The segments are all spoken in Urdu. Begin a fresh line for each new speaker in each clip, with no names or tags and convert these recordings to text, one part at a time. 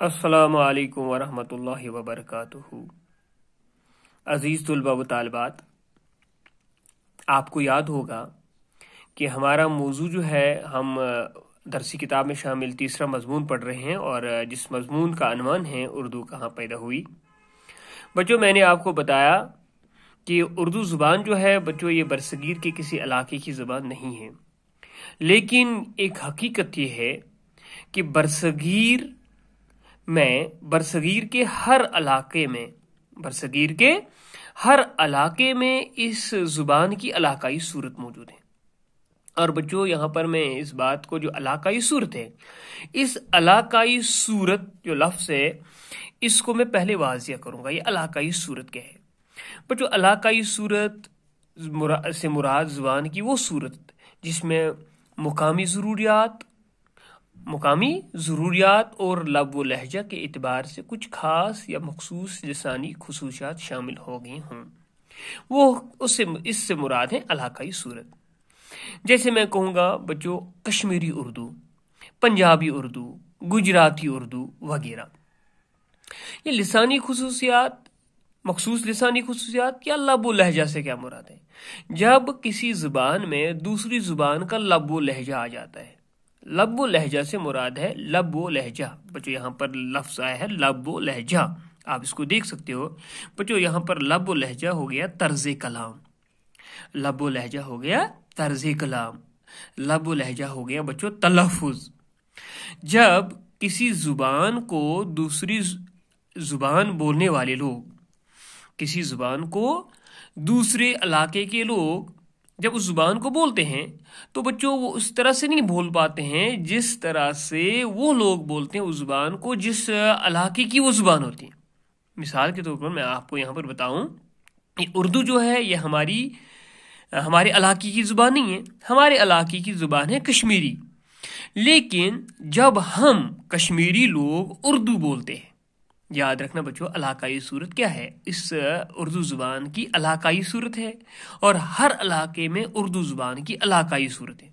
السلام علیکم ورحمۃ اللہ وبرکاتہ۔ عزیز طلباء و طالبات، آپ کو یاد ہوگا کہ ہمارا موضوع جو ہے ہم درسی کتاب میں شامل تیسرا مضمون پڑھ رہے ہیں، اور جس مضمون کا عنوان ہے اردو کہاں پیدا ہوئی۔ بچوں، میں نے آپ کو بتایا کہ اردو زبان جو ہے بچوں یہ برصغیر کے کسی علاقے کی زبان نہیں ہے، لیکن ایک حقیقت یہ ہے کہ برصغیر کے ہر علاقے میں اس زبان کی علاقائی صورت موجود ہے۔ اور بچوں یہاں پر میں اس بات کو جو علاقائی صورت ہے، اس علاقائی صورت جو لفظ ہے اس کو میں پہلے واضح کروں گا۔ یہ علاقائی صورت کیا ہے؟ بچوں علاقائی صورت سے مراد زبان کی وہ صورت جس میں مقامی ضروریات اور لب و لہجہ کے اعتبار سے کچھ خاص یا مخصوص لسانی خصوصیات شامل ہو گئی ہوں، اس سے مراد ہے علاقائی صورت۔ جیسے میں کہوں گا بچوں کشمیری اردو، پنجابی اردو، گجراتی اردو وغیرہ۔ یہ لسانی خصوصیات، مخصوص لسانی خصوصیات یا لب و لہجہ سے کیا مراد ہے؟ جب کسی زبان میں دوسری زبان کا لب و لہجہ آ جاتا ہے۔ لب و لہجہ سے مراد ہے لب و لہجہ۔ بچوں یہاں پر لفظ آیا ہے لب و لہجہ، آپ اس کو دیکھ سکتے ہو۔ بچوں یہاں پر لب و لہجہ ہو گیا طرز کلام، لب و لہجہ ہو گیا طرز کلام، لب و لہجہ ہو گیا بچوں تلفظ۔ جب کسی زبان کو دوسری زبان بولنے والے لوگ، کسی زبان کو دوسرے علاقے کے لوگ جب اس زبان کو بولتے ہیں تو بچوں وہ اس طرح سے نہیں بول پاتے ہیں جس طرح سے وہ لوگ بولتے ہیں اس زبان کو جس علاقے کی وہ زبان ہوتی ہے۔ مثال کے طور پر میں آپ کو یہاں پر بتاؤں کہ اردو جو ہے یہ ہمارے علاقے کی زبان نہیں ہے، ہمارے علاقے کی زبان ہے کشمیری۔ لیکن جب ہم کشمیری لوگ اردو بولتے ہیں، یاد رکھنا بچوں علاقائی صورت کیا ہے؟ اس اردو زبان کی علاقائی صورت ہے، اور ہر علاقے میں اردو زبان کی علاقائی صورت ہے۔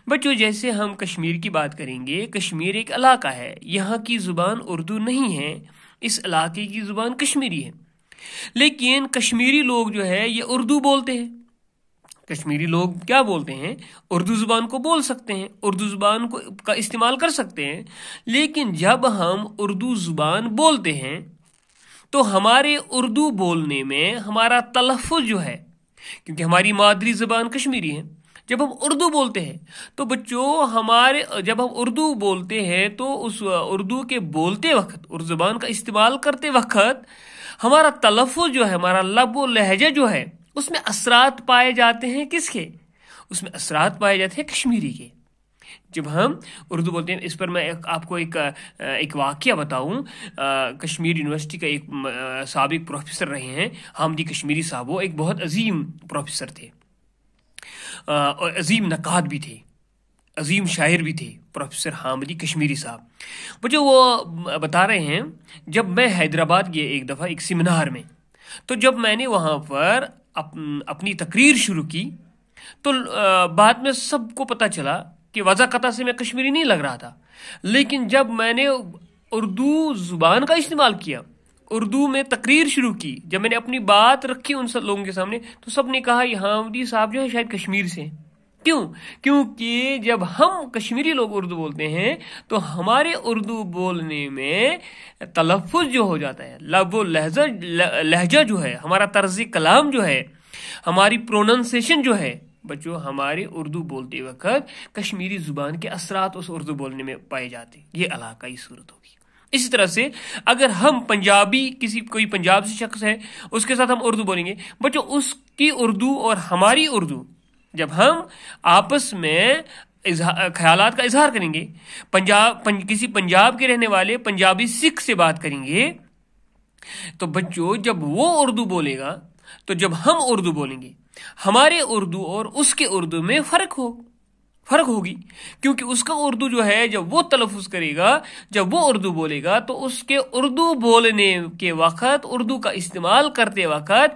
بچوں جیسے ہم کشمیر کی بات کریں گے، کشمیر ایک علاقہ ہے، یہاں کی زبان اردو نہیں ہے، اس علاقے کی زبان کشمیری ہے۔ لیکن کشمیری لوگ جو ہے یہ اردو بولتے ہیں۔ کشمیری لوگ کیا بولتے ہیں؟ اردو زبان کو بول سکتے ہیں، اردو زبان کا استعمال کر سکتے ہیں۔ لیکن جب ہم اردو زبان بولتے ہیں تو ہمارے اردو بولنے میں ہمارا تلفظ جو ہے، کیونکہ ہماری مادری زبان کشمیری ہے، جب ہم اردو بولتے ہیں تو بچوں جب ہم اردو بولتے ہیں تو اس اردو کے بولتے وقت، اردو زبان کا استعمال کرتے وقت ہمارا تلفظ جو ہے، ہمارا لب و لہجہ جو ہے، اس میں اثرات پائے جاتے ہیں۔ کس کے؟ اس میں اثرات پائے جاتے ہیں کشمیری کے۔ جب ہم اردو بولتے ہیں، اس پر میں آپ کو ایک واقعہ بتاؤں۔ کشمیر یونیورسٹی کا ایک سابق پروفیسر رہے ہیں حامدی کشمیری صاحب، وہ ایک بہت عظیم پروفیسر تھے، اور عظیم نقاد بھی تھے، عظیم شاعر بھی تھے، پروفیسر حامدی کشمیری صاحب۔ مجھے وہ بتا رہے ہیں جب میں حیدرآباد گیا ایک دفعہ ایک سیمینار میں، تو جب میں نے وہاں پر اپنی تقریر شروع کی تو بعد میں سب کو پتہ چلا کہ وضع قطع سے میں کشمیری نہیں لگ رہا تھا، لیکن جب میں نے اردو زبان کا استعمال کیا، اردو میں تقریر شروع کی، جب میں نے اپنی بات رکھی ان سب لوگوں کے سامنے، تو سب نے کہا یہ حامدی صاحب جو ہے شاید کشمیر سے ہیں۔ کیونکہ جب ہم کشمیری لوگ اردو بولتے ہیں تو ہمارے اردو بولنے میں تلفظ جو ہو جاتا ہے، لب و لہجہ جو ہے، ہمارا طرز کلام جو ہے، ہماری پروننسیشن جو ہے، بچوں ہمارے اردو بولتے وقت کشمیری زبان کے اثرات اس اردو بولنے میں پائے جاتے ہیں۔ یہ علاقائی صورت ہوگی۔ اسی طرح سے اگر ہم کوئی پنجاب سے شخص ہے، اس کے ساتھ ہم اردو بولیں گے، بچوں اس کی اردو اور ہماری اردو جب ہم آپس میں خیالات کا اظہار کریں گے، کسی پنجاب کے رہنے والے پنجابی سکھ سے بات کریں گے، تو بچوں جب وہ اردو بولے گا تو جب ہم اردو بولیں گے، ہمارے اردو اور اس کے اردو میں فرق ہوگی، کیونکہ اس کا اردو جو ہے جب وہ تلفظ کرے گا، جب وہ اردو بولے گا تو اس کے اردو بولنے کے وقت، اردو کا استعمال کرتے وقت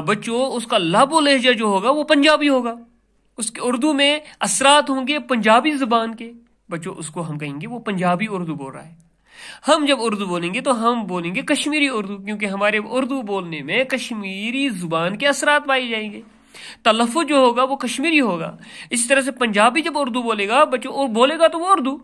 بچوں اس کا لب و لہجہ جو ہوگا وہ پنجابی ہوگا، اس کے اردو میں اثرات ہوں گے پنجابی زبان کے، بچوں اس کو ہم کہیں گے وہ پنجابی اردو بول رہا ہے۔ ہم جب اردو بولیں گے تو ہم بولیں گے کشمیری اردو، کیونکہ ہمارے اردو بولنے میں کشمیری زبان کے اثرات پائے جائیں گے، تلفظ جو ہوگا وہ کشمیری ہوگا۔ اسی طرح سے پنجابی جب اردو بولے گا بچوں، اور بولے گا تو وہ اردو،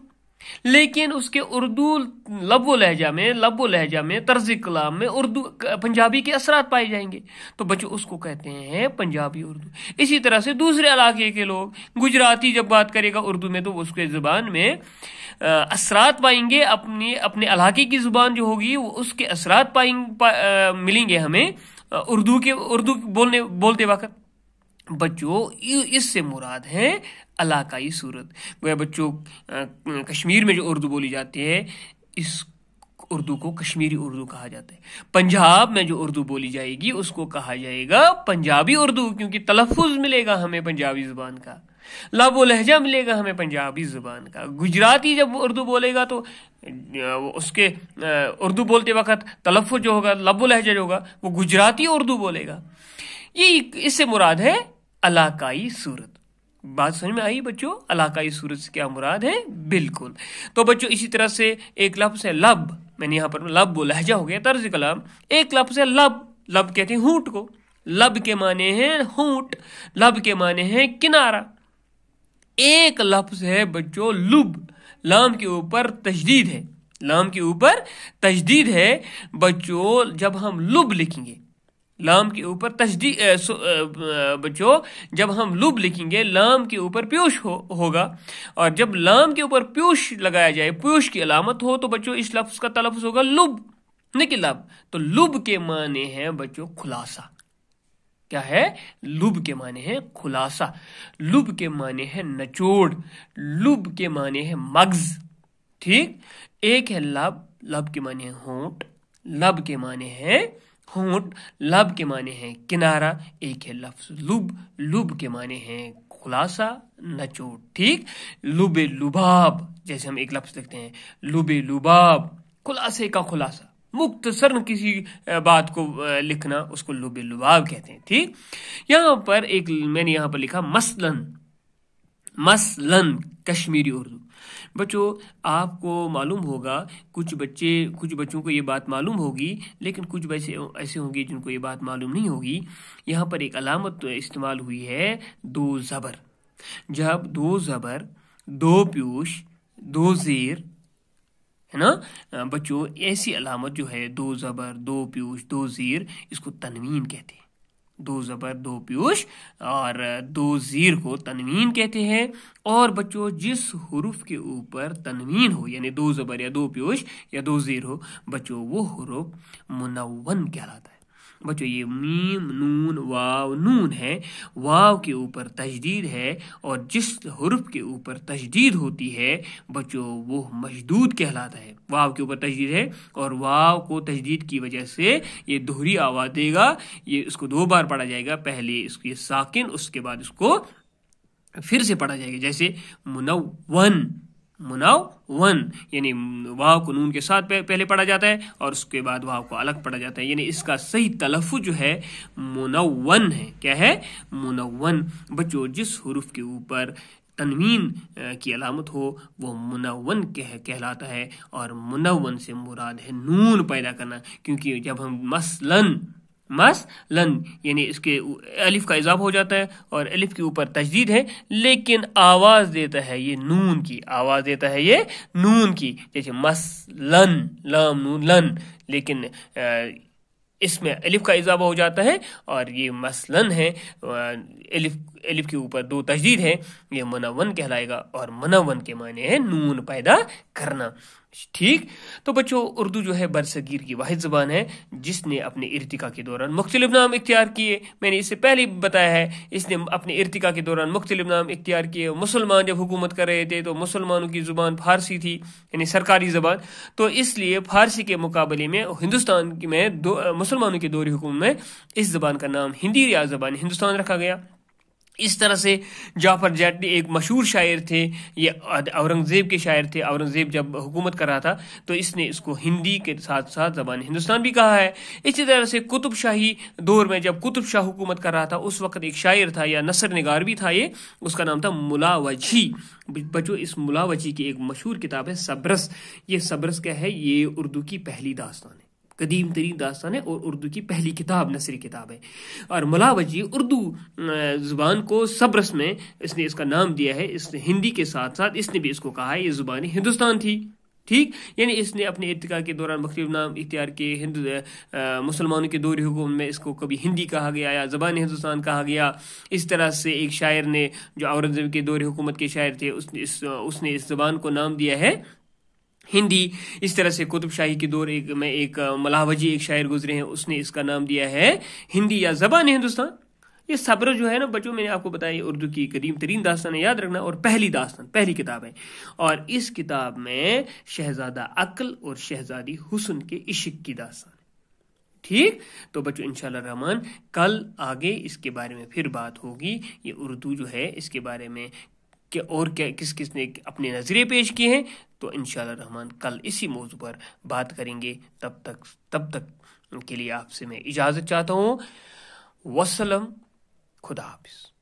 لیکن اس کے اردو لب و لہجہ میں طرز کلام میں اردو پنجابی کے اثرات پائے جائیں گے، تو بچوں اس کو کہتے ہیں پنجابی اردو۔ اسی طرح سے دوسرے علاقے کے لوگ، گجراتی جب بات کرے گا اردو میں تو اس کے زبان میں اثرات پائیں گے، اپنے علاقے کی زبان جو ہوگی وہ اس کے اثرات ملیں گے ہمیں اردو بولتے وقت۔ بچوں اس سے مراد ہے علاقائی صورت۔ گویا بچوں کشمیر میں جو اردو بولی جاتی ہے اس اردو کو کشمیری اردو کہا جاتا ہے۔ پنجاب میں جو اردو بولی جائے گی اس کو کہا جائے گا پنجابی اردو، کیونکہ تلفظ ملے گا ہمیں پنجابی زبان کا، لب و لہجہ ملے گا ہمیں پنجابی زبان کا۔ گجراتی جب اردو بولے گا تو اس کے اردو بولتے وقت تلفظ جو ہوگا، لب و لہجہ جو ہوگا، وہ گجراتی اردو بولے گا۔ یہ اس سے مراد ہے علاقائی صورت۔ بات سمجھ میں آئی بچوں؟ علاقائی صورت سے کیا مراد ہے؟ بالکل۔ تو بچوں اسی طرح سے ایک لفظ ہے لب، میں نے یہاں پر لب و لہجہ ہو گیا طرز کلام۔ ایک لفظ ہے لب کہتے ہیں ہونٹ کو، لب کے معنی ہے ہونٹ، لب کے معنی ہے کنارہ۔ ایک لفظ ہے بچوں لب، لام کے اوپر تشدید ہے بچوں۔ جب ہم لب لکھیں گے، لام کے اوپر تشدید بچوں، جب ہم لب لکھیں گے لام کے اوپر پیوش ہوگا، اور جب لام کے اوپر پیوش لگایا جائے، پیوش کی علامت ہو، تو بچوں اس لفظ کا تلفظ ہوگا لب، نہ کہ لب۔ تو لب کے معنی ہے بچوں خلاصہ۔ کیا ہے؟ لب کے معنی ہے خلاصہ، لب کے معنی ہے نچوڑ، لب کے معنی ہے مغز۔ ٹھیک؟ ایک ہے لب کے معنی ہے ہونٹ، لب کے معنی ہے ہونٹ، لب کے معنی ہے کنارہ۔ ایک ہے لفظ لب کے معنی ہے خلاصہ، نچوڑ۔ ٹھیک؟ لب لباب، جیسے ہم ایک لفظ لکھتے ہیں لب لباب، خلاصے کا خلاصہ، مختصر کسی بات کو لکھنا، اس کو لب لباب کہتے ہیں۔ ٹھیک؟ یہاں پر میں نے یہاں پر لکھا مثلاً کشمیری اردو۔ بچوں آپ کو معلوم ہوگا، کچھ بچوں کو یہ بات معلوم ہوگی، لیکن کچھ ایسے ہوں گے جن کو یہ بات معلوم نہیں ہوگی۔ یہاں پر ایک علامت استعمال ہوئی ہے، دو زبر۔ جب دو زبر، دو پیوش، دو زیر، ہے نا بچوں، ایسی علامت جو ہے دو زبر، دو پیوش، دو زیر، اس کو تنوین کہتے ہیں۔ دو زبر، دو پیوش اور دو زیر کو تنوین کہتے ہیں۔ اور بچوں جس حرف کے اوپر تنوین ہو، یعنی دو زبر یا دو پیوش یا دو زیر ہو، بچوں وہ حرف منون کہلاتا ہے۔ بچوں یہ میم، نون، واو، نون ہے، واو کے اوپر تشدید ہے، اور جس حرف کے اوپر تشدید ہوتی ہے بچوں وہ مشدود کہلاتا ہے۔ واو کے اوپر تشدید ہے، اور واو کو تشدید کی وجہ سے یہ دوہری آواز دے گا، یہ اس کو دو بار پڑھا جائے گا، پہلے اس کی ساکن، اس کے بعد اس کو پھر سے پڑھا جائے گا، جیسے منون، یعنی واو کو نون کے ساتھ پہلے پڑھا جاتا ہے اور اس کے بعد واو کو الگ پڑھا جاتا ہے، یعنی اس کا صحیح تلفظ جو ہے منون ہے۔ کیا ہے؟ منون۔ بچوں جس حرف کے اوپر تنوین کی علامت ہو وہ منون کہلاتا ہے، اور منون سے مراد ہے نون پیدا کرنا، کیونکہ جب ہم مثلاً یعنی اس کے الف کا اضافہ ہو جاتا ہے اور الف کے اوپر تشدید ہے، لیکن آواز دیتا ہے یہ نون کی، آواز دیتا ہے یہ نون کی، جیسے مثلاً، لام نون لن، لیکن اس میں الف کا اضافہ ہو جاتا ہے اور یہ مثلاً ہے، الف کے اوپر دو تشدید ہے، یہ منون کہلائے گا، اور منون کے معنی ہے نون پیدا کرنا۔ ٹھیک؟ تو بچوں اردو جو ہے برصغیر کی واحد زبان ہے جس نے اپنے ارتقاء کے دوران مختلف نام اختیار کیے۔ میں نے اس سے پہلے بتایا ہے، اس نے اپنے ارتقاء کے دوران مختلف نام اختیار کیے۔ مسلمان جب حکومت کر رہے تھے تو مسلمانوں کی زبان فارسی تھی، یعنی سرکاری زبان، تو اس لیے فارسی کے مقابلے میں ہندوستان میں مسلمانوں کے دور حکومت میں اس زبان کا نام ہندی ریاض زبان ہندوستان رکھا گیا۔ اس طرح سے جعفر جیٹلی ایک مشہور شاعر تھے، یہ اورنگزیب کے شاعر تھے۔ اورنگزیب جب حکومت کر رہا تھا تو اس نے اس کو ہندی کے ساتھ ساتھ زبان ہندوستان بھی کہا ہے۔ اسی طرح سے قطب شاہی دور میں جب قطب شاہ حکومت کر رہا تھا اس وقت ایک شاعر تھا یا نثر نگار بھی تھا، یہ اس کا نام تھا ملا وجھی۔ بچوں اس ملا وجھی کی ایک مشہور کتاب ہے سبرس۔ یہ سبرس کیا ہے؟ یہ اردو کی پہلی داستان ہے، قدیم ترین داستان ہے اور اردو کی پہلی کتاب، نثری کتاب ہے۔ اور ملا وجھی اردو زبان کو سبرس میں اس نے اس کا نام دیا ہے۔ اس نے ہندی کے ساتھ ساتھ اس نے بھی اس کو کہا ہے یہ زبان ہندوستان تھی، ٹھیک؟ یعنی اس نے اپنے ارتقاء کے دوران مختلف نام اختیار کیے۔ مسلمانوں کے دور حکومت میں اس کو کبھی ہندی کہا گیا یا زبان ہندوستان کہا گیا۔ اس طرح سے ایک شاعر نے جو اورنگزیب کے دور حکومت کے شاعر تھے اس نے اس زبان کو نام دیا ہے ہندی۔ اس طرح سے قطب شاہی کے دور میں ایک ملا وجھی ایک شاعر گزرے ہیں، اس نے اس کا نام دیا ہے ہندی یا زبان ہندوستان۔ یہ صبر جو ہے نا بچوں، میں نے آپ کو بتایا اردو کی قدیم ترین داستان ہے، یاد رکھنا، اور پہلی داستان، پہلی کتاب ہے۔ اور اس کتاب میں شہزادہ عقل اور شہزادی حسن کے عشق کی داستان ہے، ٹھیک؟ تو بچوں انشاءاللہ الرحمن کل آگے اس کے بارے میں پھر بات ہوگی۔ یہ اردو جو ہے اس کے بارے میں کہ اور کیا کس کس نے اپنے نظریے پیش کیے ہیں، تو انشاءاللہ الرحمن کل اسی موضوع پر بات کریں گے۔ تب تک کے لیے آپ سے میں اجازت چاہتا ہوں۔ وسلم، خدا حافظ۔